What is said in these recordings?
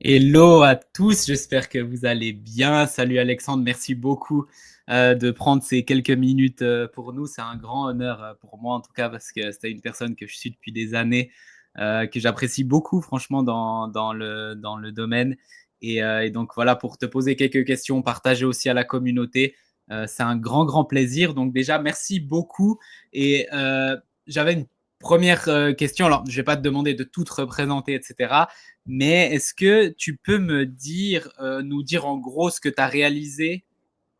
Hello à tous, j'espère que vous allez bien. Salut Alexandre, merci beaucoup de prendre ces quelques minutes pour nous. C'est un grand honneur pour moi en tout cas parce que c'est une personne que je suis depuis des années, que j'apprécie beaucoup franchement dans le domaine. Et donc voilà, pour te poser quelques questions, partager aussi à la communauté, c'est un grand plaisir. Donc déjà, merci beaucoup. Et j'avais une première question. Alors, je ne vais pas te demander de tout te représenter, etc. Mais est-ce que tu peux nous dire en gros ce que tu as réalisé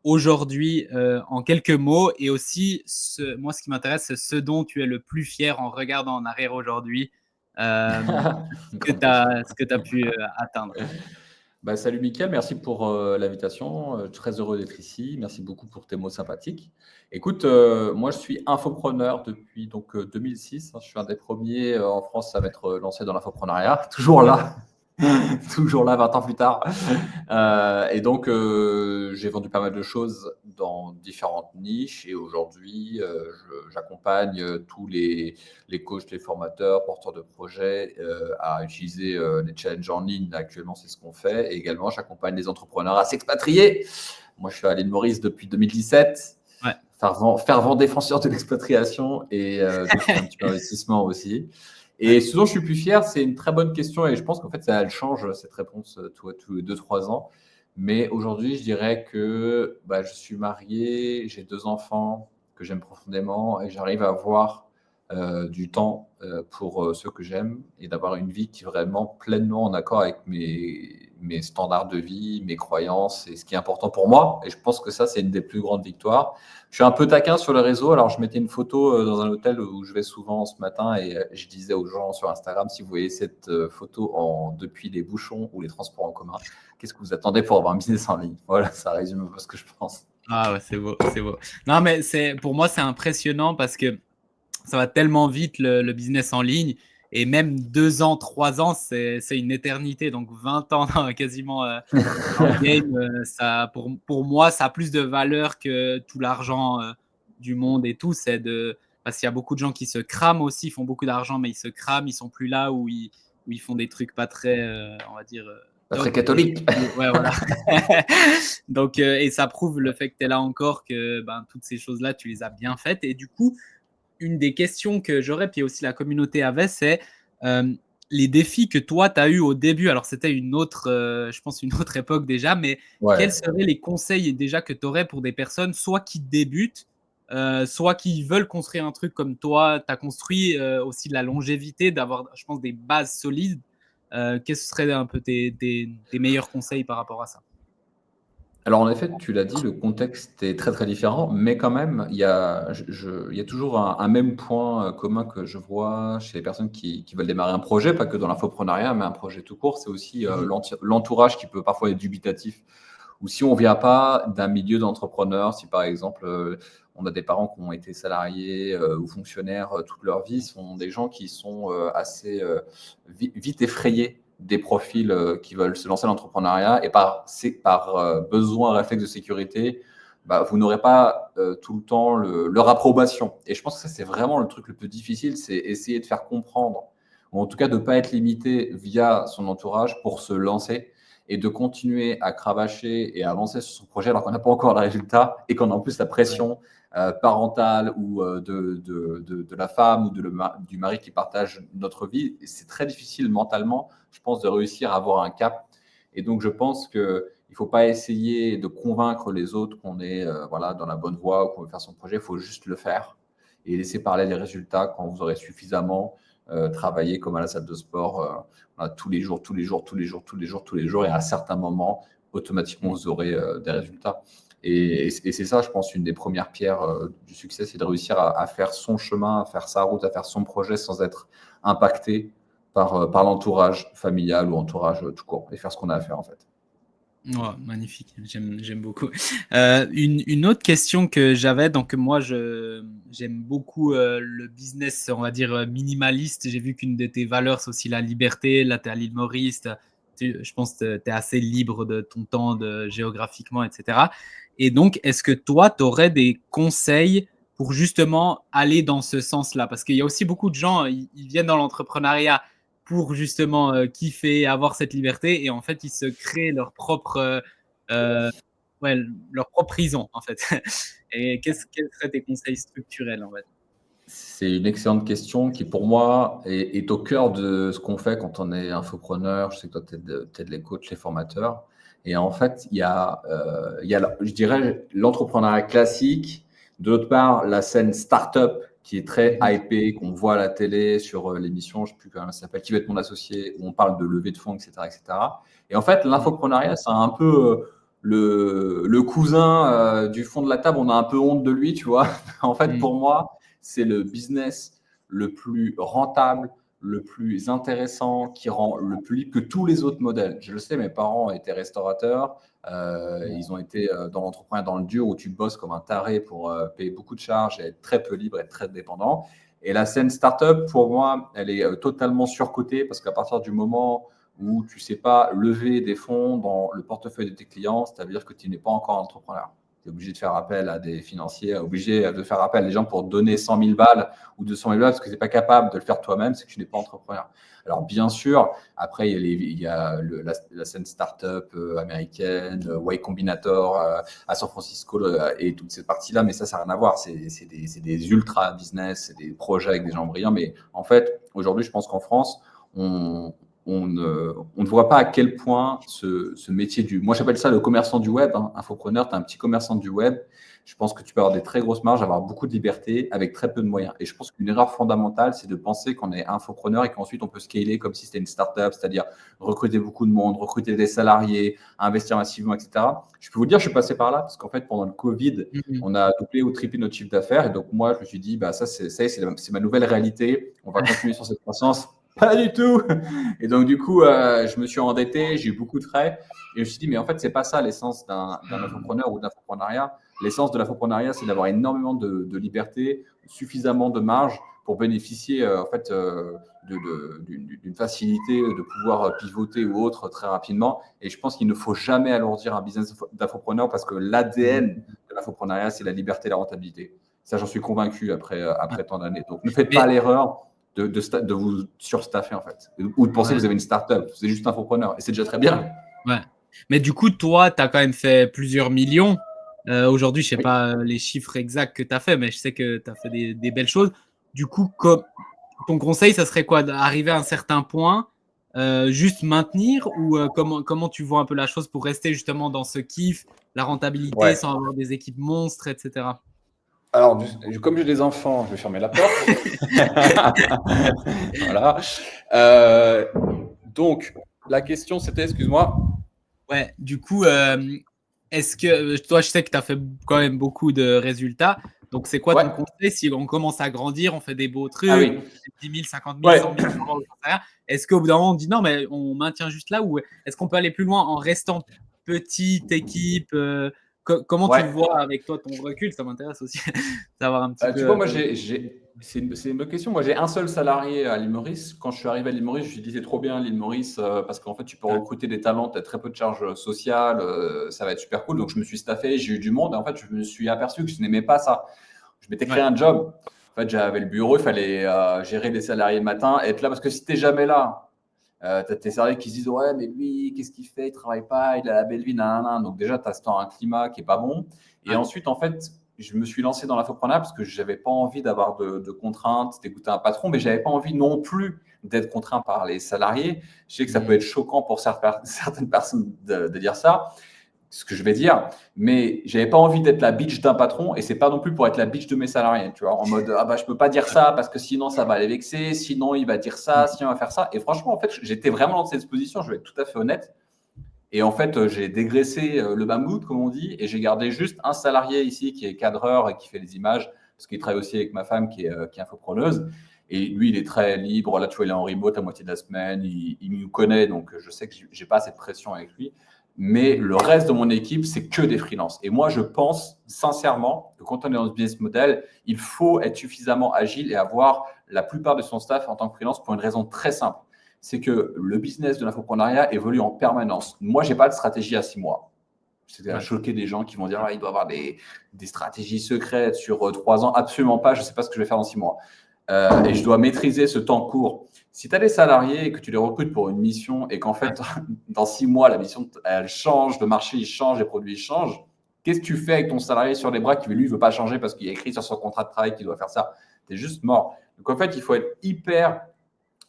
aujourd'hui en quelques mots et aussi, moi, ce qui m'intéresse, c'est ce dont tu es le plus fier en regardant en arrière aujourd'hui, Grande question. ce que tu as pu atteindre. Bah, salut Mickaël, merci pour l'invitation. Très heureux d'être ici. Merci beaucoup pour tes mots sympathiques. Écoute, moi je suis infopreneur depuis 2006, hein. Je suis un des premiers en France à m'être lancé dans l'infopreneuriat. Toujours là, toujours là 20 ans plus tard. J'ai vendu pas mal de choses dans différentes niches et aujourd'hui, j'accompagne tous les coachs, les formateurs, porteurs de projets à utiliser les challenges en ligne. Actuellement, c'est ce qu'on fait. Et également, j'accompagne les entrepreneurs à s'expatrier. Moi, je suis à l'île Maurice depuis 2017. Ouais. Fervent défenseur de l'expatriation et de soutien un petit peu investissement aussi. Et ce dont je suis plus fier, c'est une très bonne question et je pense qu'en fait, elle change cette réponse tous les 2-3 ans. Mais aujourd'hui, je dirais que je suis marié, j'ai 2 enfants que j'aime profondément et j'arrive à avoir du temps pour ceux que j'aime et d'avoir une vie qui est vraiment pleinement en accord avec mes standards de vie, mes croyances et ce qui est important pour moi. Et je pense que ça, c'est une des plus grandes victoires. Je suis un peu taquin sur les réseaux. Alors, je mettais une photo dans un hôtel où je vais souvent ce matin et je disais aux gens sur Instagram, si vous voyez cette photo depuis les bouchons ou les transports en commun, qu'est-ce que vous attendez pour avoir un business en ligne? Voilà, ça résume un peu ce que je pense. Ah ouais, c'est beau, c'est beau. Non, mais pour moi, c'est impressionnant parce que ça va tellement vite le business en ligne. Et même 2 ans, 3 ans, c'est une éternité. Donc 20 ans quasiment dans le game, pour moi, ça a plus de valeur que tout l'argent du monde et tout. Parce qu'il y a beaucoup de gens qui se crament aussi, ils font beaucoup d'argent, mais ils se crament, ils sont plus là où ils font des trucs pas très, on va dire, Pas très top. catholique. Ouais, voilà. Donc, et ça prouve le fait que tu es là encore, que toutes ces choses-là, tu les as bien faites. Et du coup, une des questions que j'aurais, puis aussi la communauté avait, c'est euh, les défis que toi, tu as eu au début. Alors, c'était une autre, je pense, une autre époque déjà, mais quels Ouais. seraient les conseils déjà que tu aurais pour des personnes, soit qui débutent, soit qui veulent construire un truc comme toi, tu as construit aussi de la longévité, d'avoir, je pense, des bases solides. Quels seraient un peu tes meilleurs conseils par rapport à ça? Alors en effet, tu l'as dit, le contexte est très très différent, mais quand même, il y a toujours un même point commun que je vois chez les personnes qui veulent démarrer un projet, pas que dans l'infoprenariat, mais un projet tout court, c'est aussi Mhm. l'entourage qui peut parfois être dubitatif. Ou si on ne vient pas d'un milieu d'entrepreneurs, si par exemple on a des parents qui ont été salariés ou fonctionnaires toute leur vie, ce sont des gens qui sont assez vite effrayés des profils qui veulent se lancer dans l'entrepreneuriat et par besoin, réflexe de sécurité, vous n'aurez pas tout le temps leur approbation. Et je pense que ça, c'est vraiment le truc le plus difficile, c'est essayer de faire comprendre, ou en tout cas de ne pas être limité via son entourage pour se lancer et de continuer à cravacher et à avancer sur son projet alors qu'on n'a pas encore le résultat et qu'on a en plus la Ouais. pression parentale ou de la femme ou du mari qui partage notre vie. C'est très difficile mentalement, je pense, de réussir à avoir un cap. Et donc, je pense qu'il ne faut pas essayer de convaincre les autres qu'on est voilà, dans la bonne voie ou qu'on veut faire son projet. Il faut juste le faire et laisser parler les résultats quand vous aurez suffisamment travaillé comme à la salle de sport tous les jours, tous les jours, tous les jours, tous les jours, tous les jours. Et à un certain moment, automatiquement, Mm. vous aurez des résultats. Et c'est ça, je pense, une des premières pierres du succès, c'est de réussir à faire son chemin, à faire sa route, à faire son projet sans être impacté par l'entourage familial ou entourage tout court et faire ce qu'on a à faire en fait. Ouais, magnifique, j'aime beaucoup. Une autre question que j'avais, donc moi j'aime beaucoup le business, on va dire minimaliste. J'ai vu qu'une de tes valeurs c'est aussi la liberté. Là, tu es à l'île Maurice, je pense que tu es assez libre de ton temps géographiquement, etc. Et donc, est-ce que toi, tu aurais des conseils pour justement aller dans ce sens-là? Parce qu'il y a aussi beaucoup de gens, ils viennent dans l'entrepreneuriat pour justement kiffer, avoir cette liberté, et en fait, ils se créent leur propre prison, en fait. Et quels seraient tes conseils structurels, en fait? C'est une excellente question qui, pour moi, est au cœur de ce qu'on fait quand on est infopreneur. Je sais que toi, tu aides les coachs, les formateurs. Et en fait, je dirais, l'entrepreneuriat classique. De l'autre part, la scène startup qui est très hypée, qu'on voit à la télé sur l'émission, je ne sais plus comment ça s'appelle, Qui va être mon associé, où on parle de levée de fonds, etc., etc. Et en fait, l'infoprenariat, c'est un peu le cousin du fond de la table. On a un peu honte de lui, tu vois. En fait, pour moi, c'est le business le plus rentable, le plus intéressant, qui rend le plus libre que tous les autres modèles. Je le sais, mes parents étaient restaurateurs, ils ont été dans l'entrepreneuriat, dans le dur, où tu bosses comme un taré pour payer beaucoup de charges et être très peu libre, être très dépendant. Et la scène startup, pour moi, elle est totalement surcotée, parce qu'à partir du moment où tu ne sais pas lever des fonds dans le portefeuille de tes clients, c'est-à-dire que tu n'es pas encore entrepreneur. Tu es obligé de faire appel à des financiers, obligé de faire appel à des gens pour donner 100 000 balles ou 200 000 balles parce que tu n'es pas capable de le faire toi-même, c'est que tu n'es pas entrepreneur. Alors, bien sûr, après, il y a la scène startup américaine, Y Combinator à San Francisco et toute cette partie-là, mais ça n'a rien à voir. C'est des ultra business, c'est des projets avec des gens brillants. Mais en fait, aujourd'hui, je pense qu'en France, on ne voit pas à quel point ce métier moi j'appelle ça le commerçant du web, hein. Infopreneur, tu es un petit commerçant du web. Je pense que tu peux avoir des très grosses marges, avoir beaucoup de liberté avec très peu de moyens. Et je pense qu'une erreur fondamentale, c'est de penser qu'on est infopreneur et qu'ensuite on peut scaler comme si c'était une startup, c'est-à-dire recruter beaucoup de monde, recruter des salariés, investir massivement, etc. Je peux vous dire, je suis passé par là parce qu'en fait, pendant le Covid, on a doublé ou triplé notre chiffre d'affaires. Et donc, moi, je me suis dit, bah, c'est ma nouvelle réalité. On va continuer sur cette croissance. Pas du tout. Et donc, du coup, je me suis endetté, j'ai eu beaucoup de frais. Et je me suis dit, mais en fait, c'est pas ça l'essence d'un entrepreneur ou d'infoprenariat. L'essence de l'infoprenariat, c'est d'avoir énormément de liberté, suffisamment de marge pour bénéficier en fait, d'une facilité de pouvoir pivoter ou autre très rapidement. Et je pense qu'il ne faut jamais alourdir un business d'infopreneur parce que l'ADN de l'infoprenariat, c'est la liberté et la rentabilité. Ça, j'en suis convaincu après tant d'années. Donc, ne faites pas l'erreur de vous surstaffer, en fait, ou de penser que vous avez une startup. C'est juste infopreneur et c'est déjà très bien. Ouais. Mais du coup, toi, tu as quand même fait plusieurs millions. Aujourd'hui, je ne sais pas les chiffres exacts que tu as fait, mais je sais que tu as fait des belles choses. Du coup, ton conseil, ça serait quoi? D'arriver à un certain point, juste maintenir, ou comment tu vois un peu la chose pour rester justement dans ce kiff, la rentabilité, Ouais. sans avoir des équipes monstres, etc. Alors, comme j'ai des enfants, je vais fermer la porte. Voilà. Donc, la question, c'était, excuse-moi. Ouais, du coup, est-ce que toi, je sais que tu as fait quand même beaucoup de résultats. Donc, c'est quoi ton Ouais. conseil si on commence à grandir, on fait des beaux Ah trucs, oui. 10 000, 50 000, Ouais. 100 000 par an, j'en sais rien. Est-ce qu'au bout d'un moment, on dit non, mais on maintient juste là, ou est-ce qu'on peut aller plus loin en restant petite équipe comment tu le Ouais. vois avec toi, ton recul? Ça m'intéresse aussi savoir un petit Tu peu. vois, moi, c'est une bonne question. Moi, j'ai un seul salarié à l'île Maurice. Quand je suis arrivé à l'île Maurice, je me disais trop bien l'île Maurice parce qu'en fait, tu peux recruter des talents, tu as très peu de charges sociales, ça va être super cool. Donc, je me suis staffé, j'ai eu du monde. Et en fait, je me suis aperçu que je n'aimais pas ça. Je m'étais créé un job. En fait, j'avais le bureau, il fallait gérer des salariés le matin, être là parce que si tu n'es jamais là, tu as tes salariés qui se disent ouais, mais lui, qu'est-ce qu'il fait? Il travaille pas, il a la belle vie, nanana. Donc, déjà, tu as un climat qui est pas bon. Et ensuite, en fait, je me suis lancé dans l'infoprenariat parce que je n'avais pas envie d'avoir de contraintes, d'écouter un patron, mais je n'avais pas envie non plus d'être contraint par les salariés. Je sais que ça peut être choquant pour certaines personnes de dire ça, ce que je vais dire, mais je n'avais pas envie d'être la bitch d'un patron et c'est pas non plus pour être la bitch de mes salariés, tu vois, en mode ah bah je peux pas dire ça parce que sinon ça va les vexer, sinon il va dire ça, sinon il va faire ça. Et franchement, en fait, j'étais vraiment dans cette position, je vais être tout à fait honnête. Et en fait, j'ai dégraissé le mammouth, comme on dit, et j'ai gardé juste un salarié ici qui est cadreur et qui fait les images, parce qu'il travaille aussi avec ma femme qui est infopreneuse. Et lui, il est très libre. Là, tu vois, il est en remote la moitié de la semaine. Il nous connaît, donc je sais que j'ai pas cette pression avec lui. Mais le reste de mon équipe, c'est que des freelances. Et moi, je pense sincèrement que quand on est dans ce business model, il faut être suffisamment agile et avoir la plupart de son staff en tant que freelance pour une raison très simple. C'est que le business de l'infoprenariat évolue en permanence. Moi, je n'ai pas de stratégie à 6 mois. C'est à choquer des gens qui vont dire ah, il doit avoir des stratégies secrètes sur 3 ans. Absolument pas. Je ne sais pas ce que je vais faire dans 6 mois. et je dois maîtriser ce temps court. Si tu as des salariés et que tu les recrutes pour une mission et qu'en fait, dans 6 mois, la mission, elle change, le marché, il change, les produits changent, qu'est-ce que tu fais avec ton salarié sur les bras qui, lui, ne veut pas changer parce qu'il y a écrit sur son contrat de travail qu'il doit faire ça? Tu es juste mort. Donc, en fait, il faut être hyper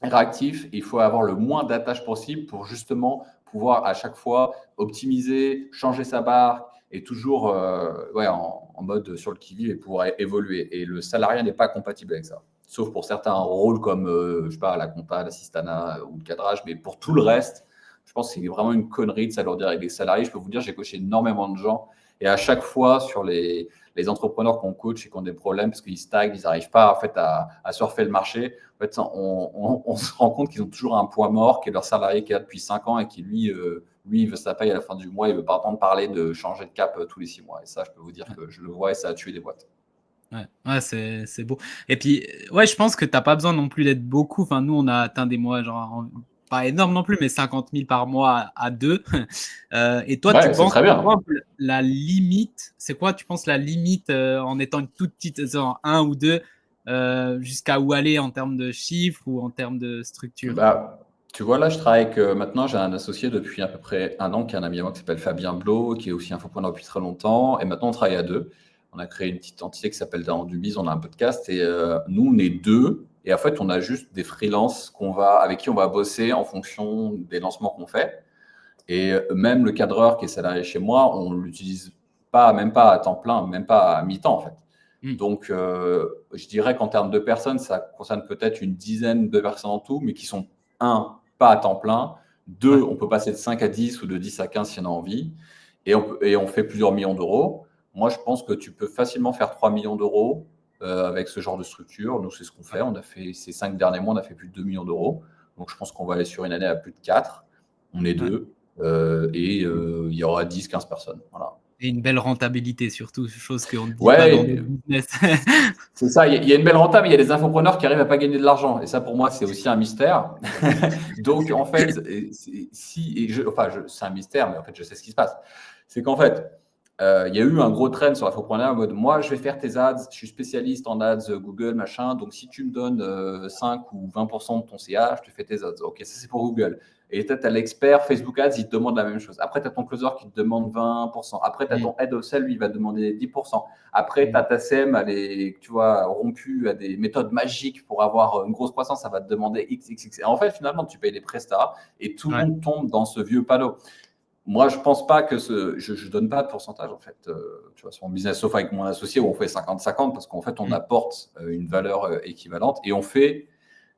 réactif. Il faut avoir le moins d'attaches possible pour justement pouvoir à chaque fois optimiser, changer sa barre et toujours en mode sur le qui-vive et pouvoir évoluer. Et le salariat n'est pas compatible avec ça. Sauf pour certains rôles comme, je sais pas, la compta, l'assistanat ou le cadrage. Mais pour tout le reste, je pense que c'est vraiment une connerie de s'alourdir avec les salariés. Je peux vous dire, j'ai coaché énormément de gens. Et à chaque fois, sur les entrepreneurs qu'on coach et qui ont des problèmes parce qu'ils stagnent, ils n'arrivent pas en fait, à surfer le marché, en fait, on se rend compte qu'ils ont toujours un point mort qui est leur salarié qui est là depuis 5 ans et qui, lui, il veut sa paye à la fin du mois. Il ne veut pas entendre parler de changer de cap tous les 6 mois. Et ça, je peux vous dire que je le vois et ça a tué des boîtes. Ouais, c'est beau. Et puis, ouais, je pense que tu n'as pas besoin non plus d'être beaucoup. Enfin, nous, on a atteint des mois, genre, pas énorme non plus, mais 50 000 par mois à 2. Et toi, tu penses, très bien. quoi, la limite, c'est quoi, tu penses, la limite en étant une toute petite, genre 1 ou 2, jusqu'à où aller en termes de chiffres ou en termes de structure? Tu vois, là, je travaille avec, maintenant, j'ai un associé depuis à peu près 1 an, qui est un ami à moi qui s'appelle Fabien Blot, qui est aussi infopreneur depuis très longtemps. Et maintenant, on travaille à 2. On a créé une petite entité qui s'appelle Daron du Biz. On a un podcast et nous, on est 2. Et en fait, on a juste des freelances avec qui on va bosser en fonction des lancements qu'on fait. Et même le cadreur qui est salarié chez moi, on ne l'utilise pas, même pas à temps plein, même pas à mi-temps, en fait. Donc, je dirais qu'en termes de personnes, ça concerne peut-être une dizaine de personnes en tout, mais qui sont, pas à temps plein. 2, on peut passer de 5 à 10 ou de 10 à 15 si on a envie. Et on fait plusieurs millions d'euros. Moi, je pense que tu peux facilement faire 3 millions d'euros avec ce genre de structure. Nous, c'est ce qu'on fait. On a fait ces 5 derniers mois, on a fait plus de 2 millions d'euros. Donc, je pense qu'on va aller sur une année à plus de 4. On est 2. Et il y aura 10, 15 personnes. Voilà. Et une belle rentabilité, surtout, chose qu'on ne dit pas dans le business. C'est ça, il y a une belle renta, mais il y a des infopreneurs qui arrivent à pas gagner de l'argent. Et ça, pour moi, c'est aussi un mystère. Donc, en fait, c'est un mystère, mais en fait, je sais ce qui se passe. C'est qu'en fait, il y a eu un gros trend sur l'infopreneur en mode, moi, je vais faire tes ads, je suis spécialiste en ads Google, machin. Donc, si tu me donnes 5 ou 20% de ton CA, je te fais tes ads. OK, ça, c'est pour Google. Et tu as l'expert Facebook Ads, il te demande la même chose. Après, tu as ton closer qui te demande 20%. Après, tu as ton head of sell, lui, il va te demander 10%. Après, tu as ta CM, elle est, tu vois, rompue à des méthodes magiques pour avoir une grosse croissance, ça va te demander XXX. Et en fait, finalement, tu payes des prestats et tout le monde tombe dans ce vieux panneau. Moi, je pense pas que je donne pas de pourcentage, en fait, tu vois, sur mon business, sauf avec mon associé où on fait 50-50 parce qu'en fait, on apporte une valeur équivalente et on fait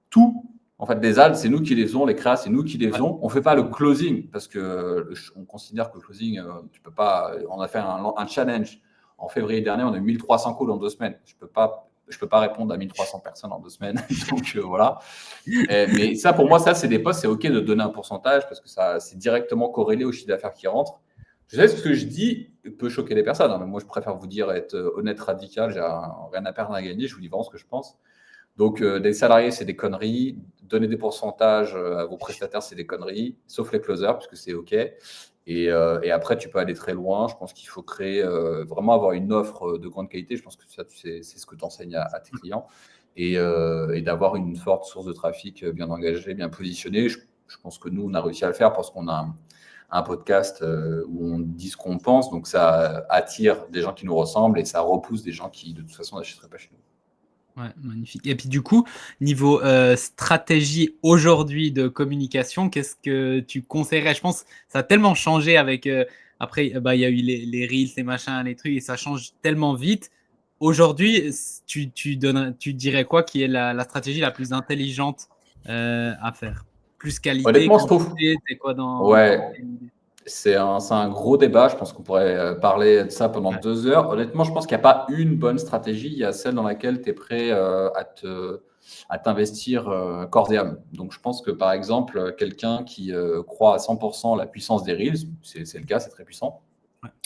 tout. En fait, des ads, c'est nous qui les faisons, les créas, c'est nous qui les faisons. On ne fait pas le closing parce qu'on considère que le closing, tu peux pas. On a fait un challenge en février dernier, on a eu 1300 calls en 2 semaines. Je peux pas répondre à 1300 personnes en 2 semaines. Donc voilà. Mais ça, pour moi, c'est des postes, c'est OK de donner un pourcentage parce que ça, c'est directement corrélé au chiffre d'affaires qui rentre. Je sais ce que je dis peut choquer les personnes, hein, mais moi, je préfère vous dire être honnête, radical. J'ai rien à perdre, rien à gagner. Je vous dis vraiment ce que je pense. Donc, des salariés, c'est des conneries. Donner des pourcentages à vos prestataires, c'est des conneries, sauf les closers, puisque c'est OK. Et après, tu peux aller très loin. Je pense qu'il faut créer, vraiment avoir une offre de grande qualité. Je pense que ça, c'est ce que tu enseignes à tes clients. Et d'avoir une forte source de trafic bien engagée, bien positionnée. Je pense que nous, on a réussi à le faire parce qu'on a un podcast où on dit ce qu'on pense. Donc, ça attire des gens qui nous ressemblent et ça repousse des gens qui, de toute façon, n'achèteraient pas chez nous. Ouais, magnifique. Et puis du coup, niveau stratégie aujourd'hui de communication, qu'est-ce que tu conseillerais? Je pense que ça a tellement changé avec après, il y a eu les reels, les machins, les trucs, et ça change tellement vite. Aujourd'hui, tu dirais quoi qui est la stratégie la plus intelligente à faire? Plus qualité, Honnêtement, je trouve. quantité, c'est quoi dans Ouais, c'est un gros débat. Je pense qu'on pourrait parler de ça pendant 2 heures. Honnêtement, je pense qu'il n'y a pas une bonne stratégie. Il y a celle dans laquelle tu es prêt à t'investir corps et âme. Donc, je pense que par exemple, quelqu'un qui croit à 100% la puissance des Reels, c'est le cas, c'est très puissant,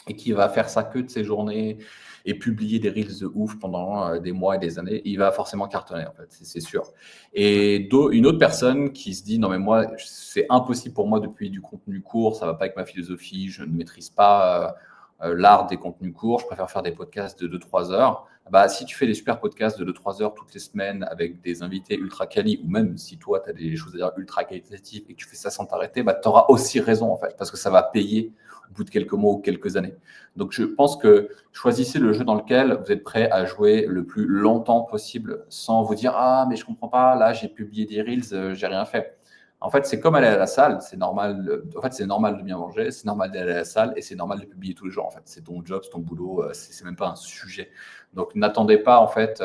et qui va faire ça que de ses journées et publier des reels de ouf pendant des mois et des années, il va forcément cartonner, en fait, c'est sûr. Et une autre personne qui se dit, non mais moi, c'est impossible pour moi de publier du contenu court, ça va pas avec ma philosophie, je ne maîtrise pas l'art des contenus courts, je préfère faire des podcasts de 2-3 heures. Bah, si tu fais des super podcasts de 2-3 heures toutes les semaines avec des invités ultra quali, ou même si toi, tu as des choses à dire ultra qualitatives et que tu fais ça sans t'arrêter, bah, tu auras aussi raison, en fait, parce que ça va payer au bout de quelques mois ou quelques années. Donc, je pense que choisissez le jeu dans lequel vous êtes prêt à jouer le plus longtemps possible sans vous dire « Ah, mais je comprends pas, là, j'ai publié des Reels, j'ai rien fait ». En fait, c'est comme aller à la salle, c'est normal. En fait, c'est normal de bien manger, c'est normal d'aller à la salle et c'est normal de publier tous les jours. En fait, c'est ton job, c'est ton boulot, c'est même pas un sujet. Donc, n'attendez pas en fait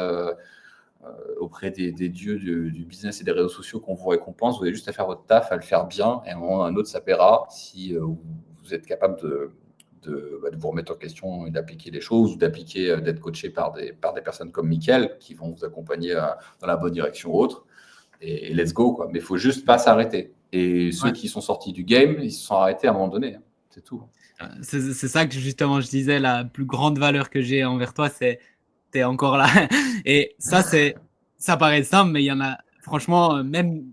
auprès des dieux du business et des réseaux sociaux qu'on vous récompense. Vous avez juste à faire votre taf, à le faire bien, et à un moment ou à un autre, ça paiera si vous êtes capable de vous remettre en question et d'appliquer les choses ou d'appliquer, d'être coaché par des personnes comme Mickaël qui vont vous accompagner dans la bonne direction ou autre. Et let's go, quoi. Mais il faut juste pas s'arrêter. Et ceux qui sont sortis du game, ils se sont arrêtés à un moment donné. C'est tout. C'est ça que justement je disais, la plus grande valeur que j'ai envers toi, c'est tu es encore là. Et ça paraît simple, mais il y en a, franchement, même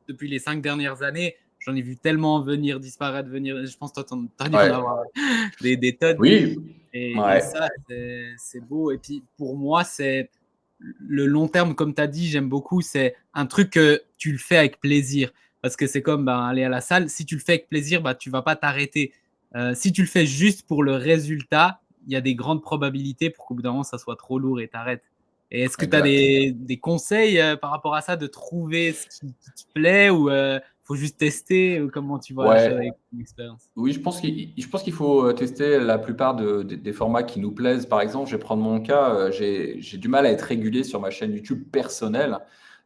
depuis les 5 dernières années, j'en ai vu tellement venir, disparaître, venir. Je pense que toi, t'as dû en Ouais. avoir des tonnes. Oui. Et Ouais. ça, c'est beau. Et puis pour moi, c'est le long terme, comme tu as dit, j'aime beaucoup. C'est un truc que tu le fais avec plaisir. Parce que c'est comme aller à la salle. Si tu le fais avec plaisir, tu ne vas pas t'arrêter. Si tu le fais juste pour le résultat, il y a des grandes probabilités pour qu'au bout d'un moment, ça soit trop lourd et t'arrêtes. Et est-ce que tu as Exact. des conseils par rapport à ça, de trouver ce qui te plaît ou faut juste tester ou comment tu vois la chose Ouais. avec ton expérience? Oui, je pense qu'il faut tester la plupart des formats qui nous plaisent. Par exemple, je vais prendre mon cas, j'ai du mal à être régulier sur ma chaîne YouTube personnelle,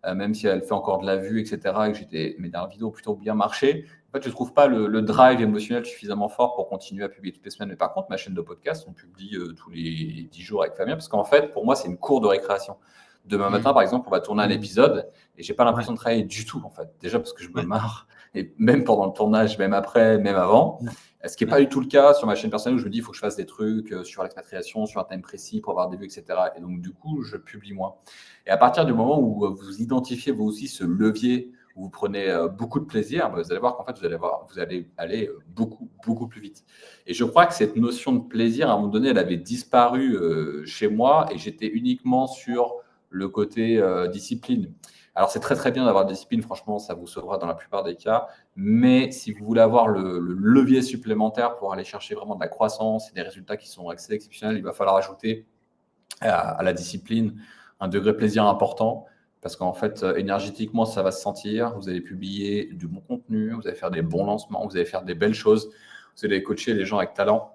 même si elle fait encore de la vue, etc., et que mes dernières vidéos ont plutôt bien marché. En fait, je ne trouve pas le drive émotionnel suffisamment fort pour continuer à publier toutes les semaines. Mais par contre, ma chaîne de podcast, on publie tous les 10 jours avec Fabien, parce qu'en fait, pour moi, c'est une cour de récréation. Demain matin, par exemple, on va tourner un épisode et j'ai pas Ouais. l'impression de travailler du tout, en fait. Déjà parce que je me marre, et même pendant le tournage, même après, même avant. Ce qui n'est pas du tout le cas sur ma chaîne personnelle où je me dis il faut que je fasse des trucs sur l'expatriation, sur un thème précis pour avoir des vues, etc. Et donc, du coup, je publie moins. Et à partir du moment où vous identifiez vous aussi ce levier où vous prenez beaucoup de plaisir, vous allez voir qu'en fait, vous allez aller beaucoup, beaucoup plus vite. Et je crois que cette notion de plaisir, à un moment donné, elle avait disparu chez moi et j'étais uniquement sur le côté discipline. Alors, c'est très, très bien d'avoir de la discipline. Franchement, ça vous sauvera dans la plupart des cas. Mais si vous voulez avoir le levier supplémentaire pour aller chercher vraiment de la croissance et des résultats qui sont assez exceptionnels, il va falloir ajouter à la discipline un degré de plaisir important. Parce qu'en fait, énergétiquement, ça va se sentir. Vous allez publier du bon contenu, vous allez faire des bons lancements, vous allez faire des belles choses, vous allez coacher les gens avec talent.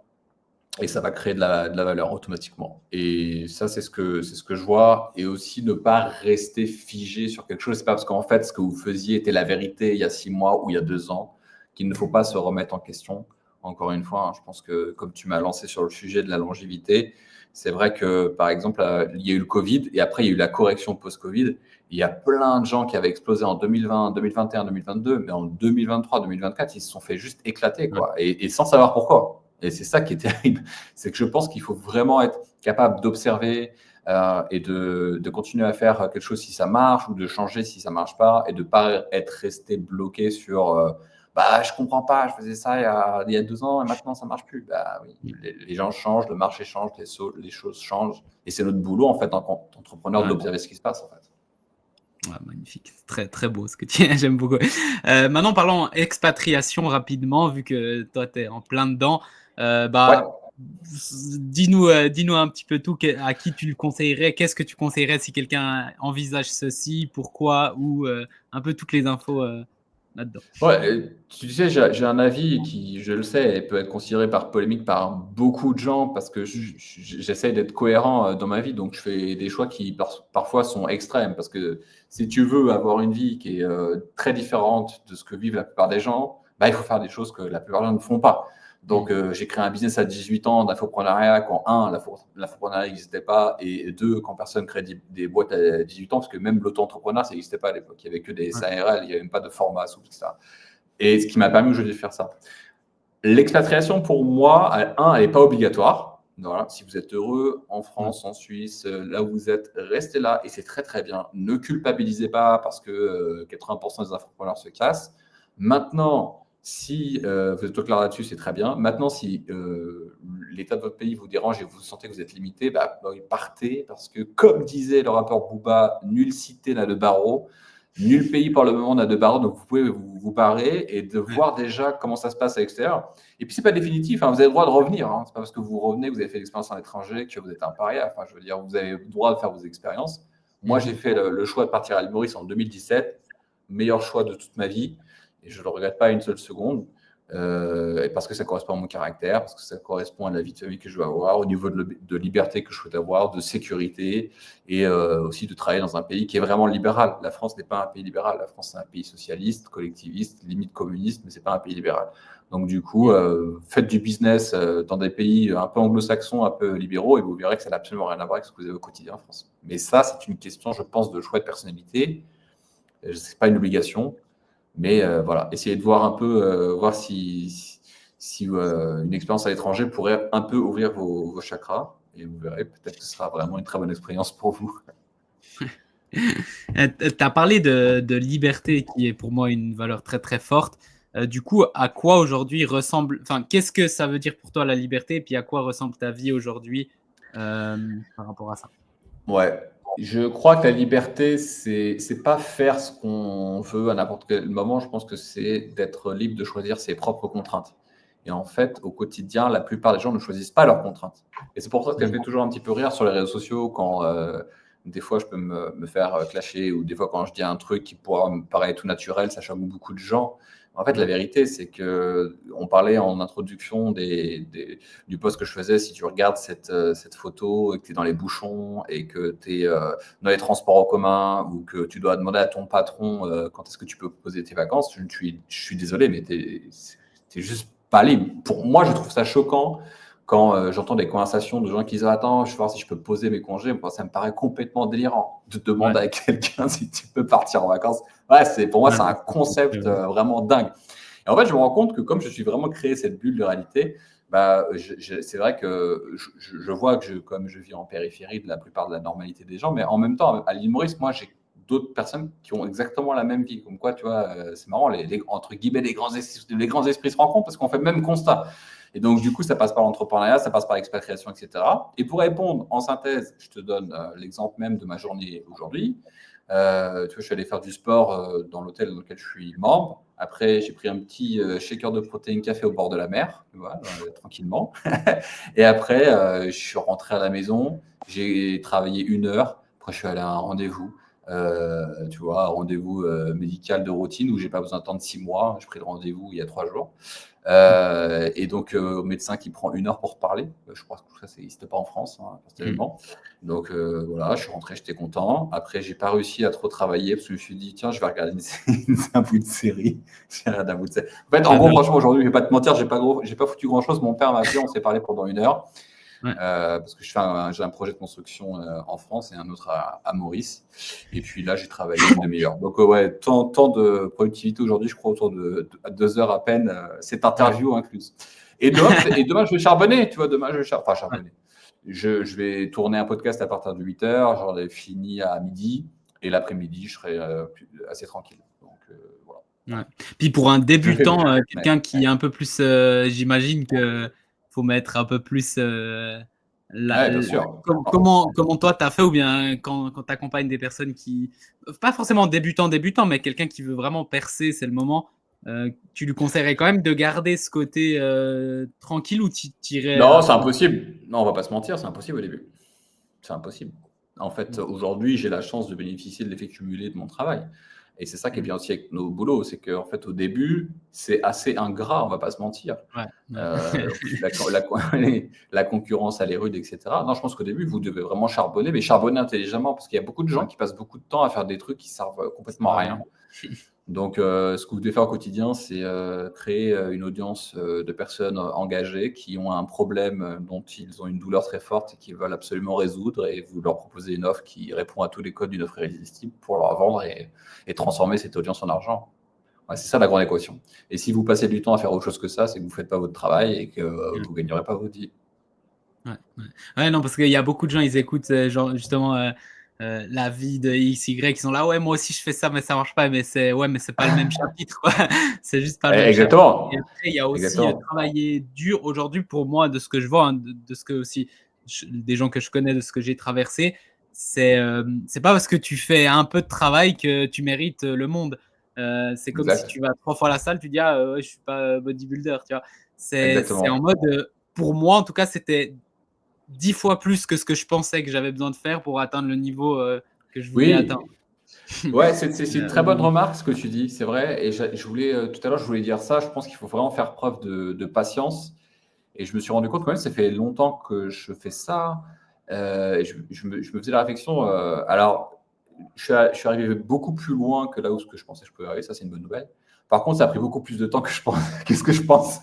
Et ça va créer de la valeur automatiquement. Et ça, c'est ce que je vois. Et aussi, ne pas rester figé sur quelque chose. C'est pas parce qu'en fait, ce que vous faisiez était la vérité il y a 6 mois ou il y a 2 ans qu'il ne faut pas se remettre en question. Encore une fois, je pense que comme tu m'as lancé sur le sujet de la longévité, c'est vrai que, par exemple, il y a eu le Covid et après, il y a eu la correction post-Covid. Il y a plein de gens qui avaient explosé en 2020, 2021, 2022, mais en 2023, 2024, ils se sont fait juste éclater, quoi. Et sans savoir pourquoi. Et c'est ça qui est terrible. C'est que je pense qu'il faut vraiment être capable d'observer et de continuer à faire quelque chose si ça marche ou de changer si ça ne marche pas et de ne pas être resté bloqué sur je ne comprends pas, je faisais ça il y a 2 ans et maintenant ça ne marche plus. Bah oui, les gens changent, le marché change, les choses changent. Et c'est notre boulot en fait en tant qu'entrepreneur d'observer ce qui se passe en fait. Ouais, magnifique, c'est très très beau ce que tu dis, j'aime beaucoup. Maintenant, parlons expatriation rapidement, vu que toi, tu es en plein dedans. Ouais. Dis-nous un petit peu tout, à qui tu le conseillerais, qu'est-ce que tu conseillerais si quelqu'un envisage ceci, pourquoi, ou un peu toutes les infos là-dedans. Ouais, tu sais, j'ai un avis qui, je le sais, peut être considéré par polémique par beaucoup de gens parce que j'essaie d'être cohérent dans ma vie, donc je fais des choix qui parfois sont extrêmes parce que si tu veux avoir une vie qui est très différente de ce que vivent la plupart des gens, il faut faire des choses que la plupart des gens ne font pas. Donc, j'ai créé un business à 18 ans d'infoprenariat quand, l'infoprenariat n'existait pas, et deux, quand personne crée des boîtes à 18 ans, parce que même l'auto-entrepreneur, ça n'existait pas à l'époque. Il n'y avait que des SARL, il n'y avait même pas de format souple, etc. Et ce qui m'a permis aujourd'hui de faire ça. L'expatriation, pour moi, elle n'est pas obligatoire. Voilà. Si vous êtes heureux en France, en Suisse, là où vous êtes, restez là et c'est très très bien. Ne culpabilisez pas parce que 80% des entrepreneurs se cassent. Maintenant, Si vous êtes au clair là-dessus, c'est très bien. Maintenant, si l'état de votre pays vous dérange et vous sentez que vous êtes limité, partez parce que, comme disait le rappeur Booba, nul cité n'a de barreau, nul pays pour le moment n'a de barreau, donc vous pouvez vous barrer et de Ouais. voir déjà comment ça se passe à l'extérieur. Et puis, c'est pas définitif, hein, vous avez le droit de revenir. Hein. C'est pas parce que vous revenez, que vous avez fait l'expérience à l'étranger, que vous êtes un paria. Enfin, je veux dire, vous avez le droit de faire vos expériences. Moi, j'ai fait le choix de partir à l'île Maurice en 2017, meilleur choix de toute ma vie. Et je ne le regrette pas une seule seconde. Et parce que ça correspond à mon caractère, parce que ça correspond à la vie de famille que je veux avoir, au niveau de liberté que je souhaite avoir, de sécurité et aussi de travailler dans un pays qui est vraiment libéral. La France n'est pas un pays libéral. La France, c'est un pays socialiste, collectiviste, limite communiste, mais ce n'est pas un pays libéral. Donc, du coup, faites du business dans des pays un peu anglo-saxons, un peu libéraux, et vous verrez que ça n'a absolument rien à voir avec ce que vous avez au quotidien en France. Mais ça, c'est une question, je pense, de choix de personnalité. Ce n'est pas une obligation. Mais voilà, essayez de voir un peu, voir si une expérience à l'étranger pourrait un peu ouvrir vos chakras. Et vous verrez, peut-être que ce sera vraiment une très bonne expérience pour vous. Tu as parlé de liberté qui est pour moi une valeur très très forte. Du coup, à quoi aujourd'hui ressemble, enfin, qu'est-ce que ça veut dire pour toi la liberté et puis à quoi ressemble ta vie aujourd'hui par rapport à ça? Ouais, je crois que la liberté, c'est pas faire ce qu'on veut à n'importe quel moment. Je pense que c'est d'être libre de choisir ses propres contraintes. Et en fait, au quotidien, la plupart des gens ne choisissent pas leurs contraintes. Et c'est pour ça que ça fait toujours un petit peu rire sur les réseaux sociaux quand des fois je peux me faire clasher ou des fois quand je dis un truc qui pourra me paraître tout naturel, ça choque beaucoup de gens. En fait, la vérité, c'est que on parlait en introduction du post que je faisais. Si tu regardes cette photo et que tu es dans les bouchons et que tu es dans les transports en commun ou que tu dois demander à ton patron quand est-ce que tu peux poser tes vacances, je suis désolé, mais tu n'es juste pas libre. Pour moi, je trouve ça choquant quand j'entends des conversations de gens qui disent attends, je vais voir si je peux poser mes congés. Moi, ça me paraît complètement délirant de demander à quelqu'un si tu peux partir en vacances. Ouais, pour moi, c'est un concept vraiment dingue. Et en fait, je me rends compte que comme je suis vraiment créé cette bulle de réalité, c'est vrai que je vois que comme je vis en périphérie de la plupart de la normalité des gens, mais en même temps, à l'île Maurice, moi, j'ai d'autres personnes qui ont exactement la même vie. Comme quoi, tu vois, c'est marrant, entre guillemets, les grands esprits se rencontrent parce qu'on fait le même constat. Et donc, du coup, ça passe par l'entrepreneuriat, ça passe par l'expatriation, etc. Et pour répondre en synthèse, je te donne l'exemple même de ma journée aujourd'hui. Tu vois, je suis allé faire du sport dans l'hôtel dans lequel je suis membre. Après, j'ai pris un petit shaker de protéines café au bord de la mer, voilà, tranquillement. Et après, je suis rentré à la maison. J'ai travaillé 1 heure. Après, je suis allé à un rendez-vous. Tu vois, un rendez-vous médical de routine où j'ai pas besoin d'attendre 6 mois. J'ai pris le rendez-vous il y a 3 jours. Et donc, au médecin qui prend 1 heure pour parler. Je crois que ça n'existe pas en France, hein, personnellement. Donc, voilà, je suis rentré, j'étais content. Après, j'ai pas réussi à trop travailler parce que je me suis dit, tiens, je vais regarder un bout de série. En fait, en gros, franchement, aujourd'hui, je vais pas te mentir, j'ai pas foutu grand-chose. Mon père m'a appelé, on s'est parlé pendant 1 heure. Parce que j'ai un projet de construction en France et un autre à Maurice. Et puis là, j'ai travaillé une demi-heure. Donc, ouais, temps de productivité aujourd'hui, je crois, autour de 2 heures à peine, cette interview incluse. Et demain, je vais charbonner, tu vois, demain, je vais charbonner. Je vais tourner un podcast à partir de 8 heures, j'en ai fini à midi, et l'après-midi, je serai assez tranquille. Donc, voilà. Puis pour un débutant, quelqu'un qui est un peu plus, j'imagine que faut mettre un peu plus. Bien sûr. Comment toi tu as fait ou bien quand tu accompagnes des personnes qui, pas forcément débutant, mais quelqu'un qui veut vraiment percer, c'est le moment. Tu lui conseillerais quand même de garder ce côté tranquille ou tu irais Non, à c'est fond? impossible. Non, on va pas se mentir, c'est impossible au début. C'est impossible. En fait, aujourd'hui, j'ai la chance de bénéficier de l'effet cumulé de mon travail. Et c'est ça qui est bien aussi avec nos boulots, c'est qu'en fait, au début, c'est assez ingrat, on va pas se mentir. La concurrence, elle est rude, etc. Non, je pense qu'au début, vous devez vraiment charbonner, mais charbonner intelligemment, parce qu'il y a beaucoup de gens qui passent beaucoup de temps à faire des trucs qui servent complètement à rien. Donc, ce que vous devez faire au quotidien, c'est créer une audience de personnes engagées qui ont un problème dont ils ont une douleur très forte et qu'ils veulent absolument résoudre, et vous leur proposez une offre qui répond à tous les codes d'une offre irrésistible pour leur vendre et transformer cette audience en argent. Ouais, c'est ça la grande équation. Et si vous passez du temps à faire autre chose que ça, c'est que vous ne faites pas votre travail et que vous ne gagnerez pas votre vie. Ouais, non, parce qu'il y a beaucoup de gens, ils écoutent genre justement la vie de XY, ils sont là, ouais, moi aussi je fais ça, mais ça marche pas, mais c'est pas le même chapitre, quoi. C'est juste pas le même chapitre. Et Exactement. après, il y a aussi Exactement. travailler dur aujourd'hui pour moi, de ce que je vois, hein, de ce que aussi des gens que je connais, de ce que j'ai traversé. C'est pas parce que tu fais un peu de travail que tu mérites le monde. C'est comme si Exact. tu vas 3 fois à la salle, tu dis ah ouais, je suis pas bodybuilder, tu vois. C'est en Exactement. mode, pour moi en tout cas, c'était 10 fois plus que ce que je pensais que j'avais besoin de faire pour atteindre le niveau que je voulais atteindre. Oui. Ouais, c'est une très bonne Aujourd'hui. remarque ce que tu dis, c'est vrai. Et je voulais, tout à l'heure, je voulais dire ça. Je pense qu'il faut vraiment faire preuve de patience. Et je me suis rendu compte quand même, ça fait longtemps que je fais ça. Et je me faisais la réflexion. Alors, je suis arrivé beaucoup plus loin que là où ce que je pensais que je pouvais arriver. Ça, c'est une bonne nouvelle. Par contre, ça a pris beaucoup plus de temps que je pense, que ce que je pensais.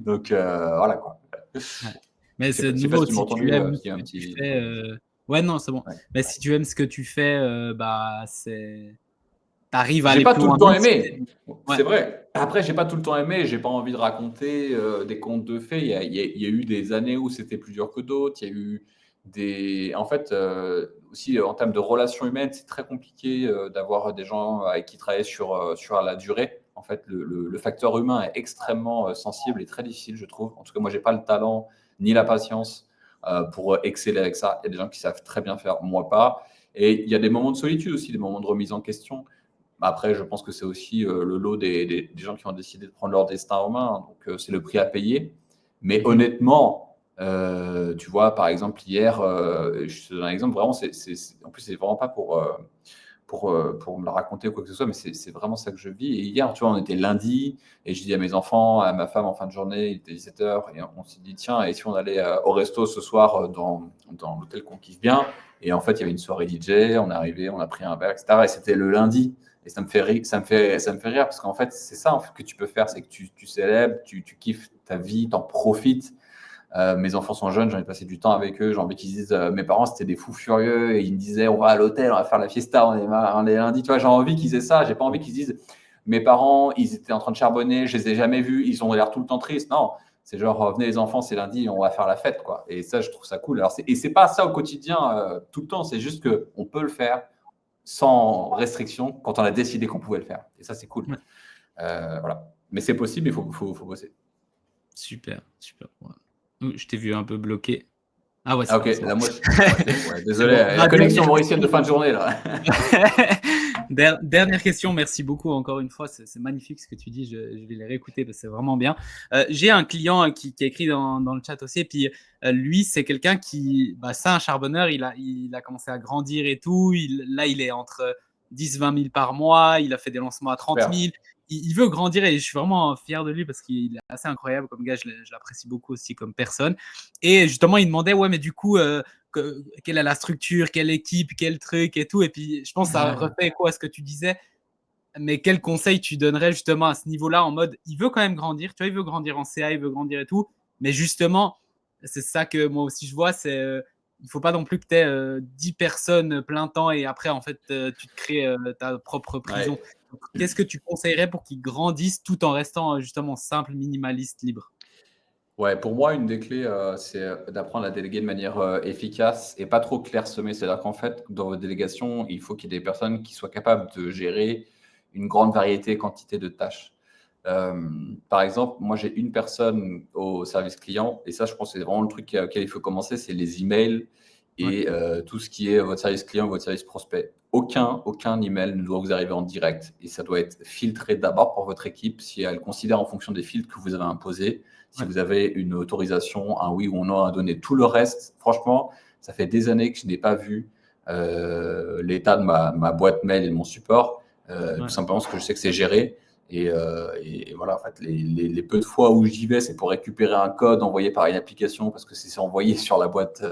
Donc, voilà quoi. Ouais. Mais c'est Je sais pas nouveau, si tu m'as si tu entendu. aimes Il y a ce un que tu petit. fais, ouais, non, c'est bon. Ouais. Mais si tu aimes ce que tu fais, bah, tu arrives à J'ai aller pas plus tout le loin temps vite si tu aimé, ouais, c'est vrai. Après, j'ai pas tout le temps aimé, j'ai pas envie de raconter, des contes de fées. Il y a eu des années où c'était plus dur que d'autres. Il y a eu des en fait, aussi, en termes de relations humaines, c'est très compliqué, d'avoir des gens avec qui travailler sur la durée. En fait, le facteur humain est extrêmement, sensible et très difficile, je trouve. En tout cas, moi, j'ai pas le talent ni la patience, pour, exceller avec ça. Il y a des gens qui savent très bien faire, moi pas. Et il y a des moments de solitude aussi, des moments de remise en question. Après, je pense que c'est aussi le lot des gens qui ont décidé de prendre leur destin en main. Donc, c'est le prix à payer. Mais mmh mh. honnêtement, tu vois, par exemple, hier, je te donne un exemple, vraiment, en plus, c'est vraiment pas pour me la raconter ou quoi que ce soit, mais c'est vraiment ça que je vis. Et hier, tu vois, on était lundi et je dis à mes enfants, à ma femme en fin de journée, il était 17h, et on s'est dit, tiens, et si on allait au resto ce soir dans l'hôtel qu'on kiffe bien. Et en fait, il y avait une soirée DJ, on est arrivé, on a pris un verre, etc. Et c'était le lundi. Et ça me fait rire, ça me fait rire parce qu'en fait, c'est ça en fait, que tu peux faire, c'est que tu célèbres, tu kiffes ta vie, t'en profites. Mes enfants sont jeunes, j'en ai passé du temps avec eux. J'ai envie qu'ils disent, mes parents c'était des fous furieux et ils me disaient on va à l'hôtel, on va faire la fiesta, on est lundi. Tu vois, j'ai envie qu'ils aient ça. J'ai pas envie qu'ils disent mes parents ils étaient en train de charbonner, je les ai jamais vus, ils ont l'air tout le temps tristes. Non, c'est genre venez les enfants, c'est lundi, on va faire la fête quoi. Et ça, je trouve ça cool. Alors et c'est pas ça au quotidien tout le temps. C'est juste que on peut le faire sans restriction quand on a décidé qu'on pouvait le faire. Et ça, c'est cool. Ouais, Voilà. Mais c'est possible, il faut bosser. super, super, ouais. Je t'ai vu un peu bloqué. Ah ouais, Ah c'est ok, bon, c'est bon. là moi, ouais, C'est désolé, bon. la Bah, connexion dernière mauricienne de question. fin de journée là. Dernière question, merci beaucoup encore une fois, c'est magnifique ce que tu dis, je vais les réécouter parce que c'est vraiment bien. J'ai un client qui a écrit dans le chat aussi, et puis lui, c'est quelqu'un qui, bah, c'est un charbonneur, il a commencé à grandir et tout, là, il est entre 10-20 000 par mois, il a fait des lancements à 30 Super. 000, il veut grandir et je suis vraiment fier de lui parce qu'il est assez incroyable comme gars, je l'apprécie beaucoup aussi comme personne. Et justement, il demandait, ouais, mais du coup, quelle est la structure, quelle équipe, quel truc et tout. Et puis, je pense que ça refait quoi à ce que tu disais. Mais quel conseil tu donnerais justement à ce niveau-là en mode, il veut quand même grandir, tu vois, il veut grandir en CA, il veut grandir et tout. Mais justement, c'est ça que moi aussi je vois, c'est il faut pas non plus que tu aies 10 personnes plein temps et après, en fait, tu te crées ta propre prison. Ouais. Donc, qu'est-ce que tu conseillerais pour qu'ils grandissent tout en restant justement simple, minimaliste, libre? Ouais, pour moi, une des clés, c'est d'apprendre à déléguer de manière efficace et pas trop clairsemée. C'est-à-dire qu'en fait, dans votre délégation, il faut qu'il y ait des personnes qui soient capables de gérer une grande variété et quantité de tâches. Par exemple, moi, j'ai une personne au service client et ça, je pense que c'est vraiment le truc auquel il faut commencer, c'est les emails Ouais, et tout ce qui est votre service client, votre service prospect. Aucun email ne doit vous arriver en direct et ça doit être filtré d'abord par votre équipe si elle considère en fonction des filtres que vous avez imposés. Si ouais, vous avez une autorisation, un oui ou un non à donner, tout le reste, franchement, ça fait des années que je n'ai pas vu l'état de ma boîte mail et de mon support, tout ouais, simplement parce que je sais que c'est géré. Et voilà, en fait, les peu de fois où j'y vais, c'est pour récupérer un code envoyé par une application parce que c'est envoyé sur la boîte,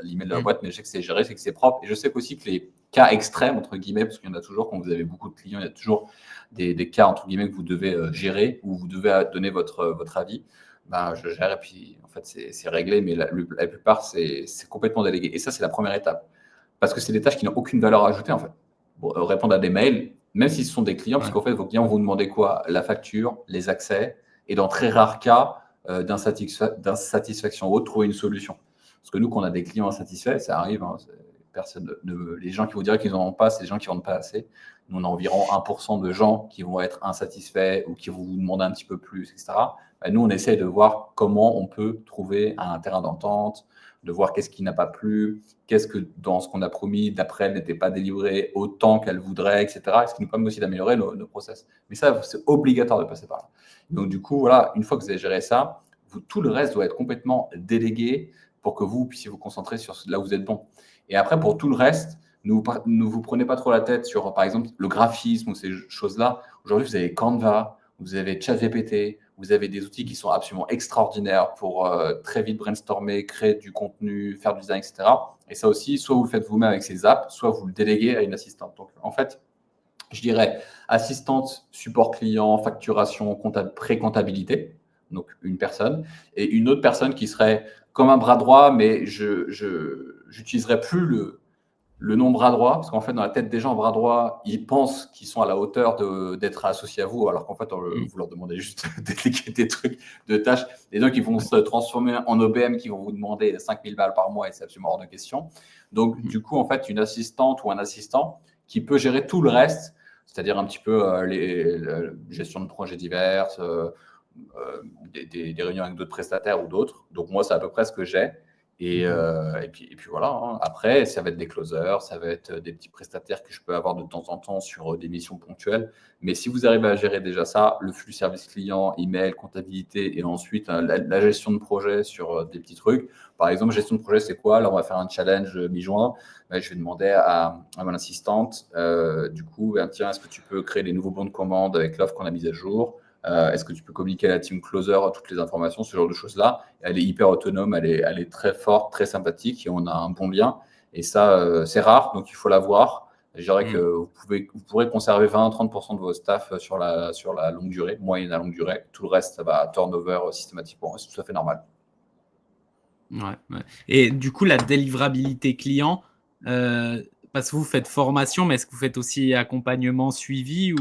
l'email de la mmh, boîte, mais je sais que c'est géré, c'est que c'est propre. Et je sais aussi que les cas extrêmes, entre guillemets, parce qu'il y en a toujours quand vous avez beaucoup de clients, il y a toujours des cas, entre guillemets, que vous devez gérer ou vous devez donner votre avis. Ben, je gère et puis en fait, c'est réglé, mais la plupart, c'est complètement délégué. Et ça, c'est la première étape. Parce que c'est des tâches qui n'ont aucune valeur ajoutée, en fait. Bon, répondre à des mails, même si ce sont des clients, parce ouais, qu'en fait, vos clients vont vous demander quoi? La facture, les accès, et dans très rares cas d'insatisfaction ou autre, trouver une solution. Parce que nous, quand on a des clients insatisfaits, ça arrive, hein, les gens qui vont dire qu'ils n'en ont pas, c'est les gens qui ne vendent pas assez. Nous, on a environ 1% de gens qui vont être insatisfaits ou qui vont vous demander un petit peu plus, etc. Nous, on essaie de voir comment on peut trouver un terrain d'entente, de voir qu'est-ce qui n'a pas plu, qu'est-ce que dans ce qu'on a promis, d'après, elle n'était pas délivré autant qu'elle voudrait, etc. Ce qui nous permet aussi d'améliorer nos process. Mais ça, c'est obligatoire de passer par là. Donc, du coup, voilà, une fois que vous avez géré ça, tout le reste doit être complètement délégué pour que vous puissiez vous concentrer sur là où vous êtes bon. Et après, pour tout le reste, ne vous prenez pas trop la tête sur, par exemple, le graphisme ou ces choses-là. Aujourd'hui, vous avez Canva, vous avez ChatGPT, vous avez des outils qui sont absolument extraordinaires pour très vite brainstormer, créer du contenu, faire du design, etc. Et ça aussi, soit vous le faites vous-même avec ces apps, soit vous le déléguez à une assistante. Donc, en fait, je dirais assistante, support client, facturation, pré-comptabilité, donc une personne, et une autre personne qui serait comme un bras droit, mais je n'utiliserai plus le nom bras droit, parce qu'en fait, dans la tête des gens, bras droit, ils pensent qu'ils sont à la hauteur d'être associés à vous, alors qu'en fait, vous leur demandez juste de déléguer des trucs, de tâches. Et donc, ils vont se transformer en OBM qui vont vous demander 5000 balles par mois et c'est absolument hors de question. Donc, du coup, en fait, une assistante ou un assistant qui peut gérer tout le reste, c'est-à-dire un petit peu la gestion de projets divers, des réunions avec d'autres prestataires ou d'autres. Donc, moi, c'est à peu près ce que j'ai. Et puis voilà, hein. Après, ça va être des closers, ça va être des petits prestataires que je peux avoir de temps en temps sur des missions ponctuelles. Mais si vous arrivez à gérer déjà ça, le flux service client, email, comptabilité et ensuite la gestion de projet sur des petits trucs. Par exemple, gestion de projet, c'est quoi? Là, on va faire un challenge mi-juin. Je vais demander à mon assistante, du coup, tiens, est-ce que tu peux créer les nouveaux bons de commande avec l'offre qu'on a mise à jour? Est-ce que tu peux communiquer à la team closer toutes les informations, ce genre de choses-là? Elle est hyper autonome, elle est très forte, très sympathique et on a un bon lien. Et ça, c'est rare, donc il faut l'avoir. Je dirais que vous pourrez conserver 20-30% de vos staff sur la longue durée, moyenne à longue durée. Tout le reste, ça va turnover systématiquement. C'est tout à fait normal. Ouais. Et du coup, la délivrabilité client, parce que vous faites formation, mais est-ce que vous faites aussi accompagnement, suivi ou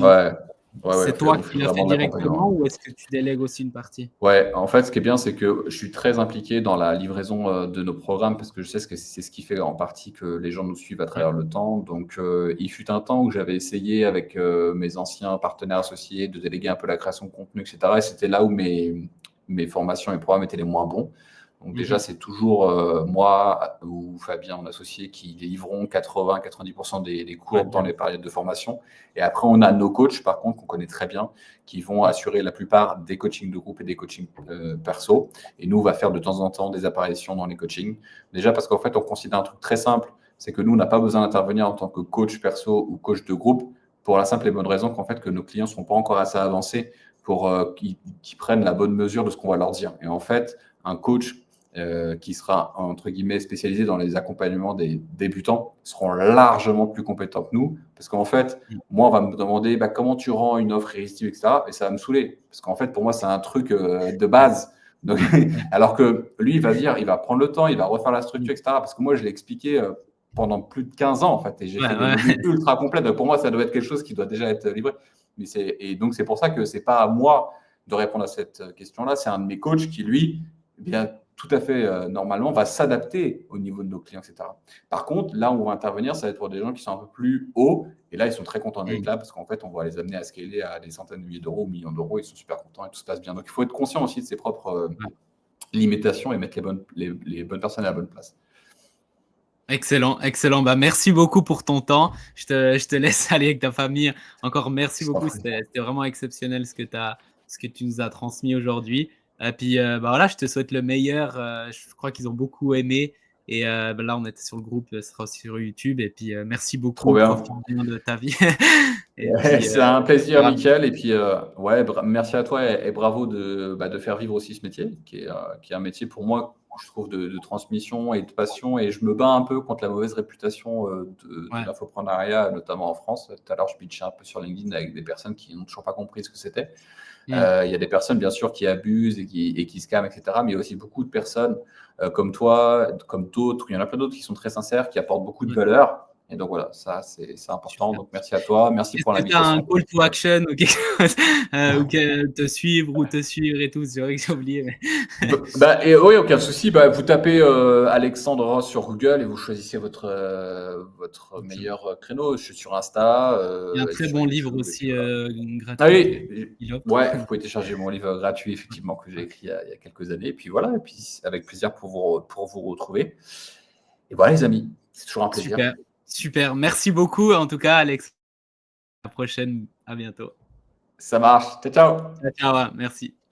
Ouais, c'est toi on qui fait l'as fait vraiment de directement l'accompagnement. ou est-ce que tu délègues aussi une partie? Ouais, en fait, ce qui est bien, c'est que je suis très impliqué dans la livraison de nos programmes parce que je sais que c'est ce qui fait en partie que les gens nous suivent à travers le temps. Donc, il fut un temps où j'avais essayé avec mes anciens partenaires associés de déléguer un peu la création de contenu, etc. Et c'était là où mes formations et programmes étaient les moins bons. Donc déjà, c'est toujours moi ou Fabien, mon associé, qui livrons 80-90% des cours dans les périodes de formation. Et après, on a nos coachs, par contre, qu'on connaît très bien, qui vont assurer la plupart des coachings de groupe et des coachings perso. Et nous, on va faire de temps en temps des apparitions dans les coachings. Déjà parce qu'en fait, on considère un truc très simple, c'est que nous, on n'a pas besoin d'intervenir en tant que coach perso ou coach de groupe pour la simple et bonne raison qu'en fait, que nos clients ne sont pas encore assez avancés pour qu'ils prennent la bonne mesure de ce qu'on va leur dire. Et en fait, un coach qui sera, entre guillemets, spécialisé dans les accompagnements des débutants, seront largement plus compétents que nous. Parce qu'en fait, moi, on va me demander comment tu rends une offre irrésistible, etc. Et ça va me saouler. Parce qu'en fait, pour moi, c'est un truc de base. Donc, alors que lui, il va prendre le temps, il va refaire la structure, etc. Parce que moi, je l'ai expliqué pendant plus de 15 ans, en fait. Et j'ai fait des modules ultra complets. Donc, pour moi, ça doit être quelque chose qui doit déjà être livré. Et donc, c'est pour ça que ce n'est pas à moi de répondre à cette question-là. C'est un de mes coachs qui, lui, bien tout à fait normalement, va s'adapter au niveau de nos clients, etc. Par contre, là où on va intervenir, ça va être pour des gens qui sont un peu plus hauts. Et là, ils sont très contents d'être là parce qu'en fait, on va les amener à scaler à des centaines de milliers d'euros, millions d'euros. Ils sont super contents et tout se passe bien. Donc, il faut être conscient aussi de ses propres limitations et mettre les bonnes personnes à la bonne place. Excellent, excellent. Merci beaucoup pour ton temps. Je te laisse aller avec ta famille. Encore merci beaucoup. C'était vraiment exceptionnel ce que tu nous as transmis aujourd'hui. Et puis voilà, je te souhaite le meilleur. Je crois qu'ils ont beaucoup aimé. Et là, on était sur le groupe, ce sera aussi sur YouTube. Et puis merci Trop beaucoup. bien. Profite bien de ta vie. C'est un plaisir, Mickaël. Et puis, merci à toi et bravo de faire vivre aussi ce métier, qui est un métier pour moi, je trouve, de transmission et de passion. Et je me bats un peu contre la mauvaise réputation de l'infoprenariat, notamment en France. Tout à l'heure, je pitchais un peu sur LinkedIn avec des personnes qui n'ont toujours pas compris ce que c'était. Il y a des personnes, bien sûr, qui abusent et qui scamment, etc. Mais il y a aussi beaucoup de personnes comme toi, comme d'autres. Il y en a plein d'autres qui sont très sincères, qui apportent beaucoup de valeur Et donc voilà, ça c'est important. Super. Donc merci à toi, merci pour Est-ce que tu as un l'invitation. call to action ou quelque chose ou que te suivre ou te suivre et tout? C'est vrai que j'ai oublié, mais Et oui, aucun souci. Vous tapez Alexandre Ross sur Google et vous choisissez votre OK. meilleur créneau. Je suis sur Insta Il y a un et très sur bon livre YouTube. Et puis aussi, voilà. Ah gratuit oui, qu'il offre. ouais, vous pouvez télécharger mon livre gratuit, effectivement, que j'ai écrit il y a quelques années. Et puis voilà, et puis avec plaisir pour vous retrouver. Et voilà, les amis, c'est toujours un plaisir. Super, super. Merci beaucoup en tout cas, Alex. À la prochaine. À bientôt. Ça marche. Ciao, ciao. Ciao, ciao. Merci.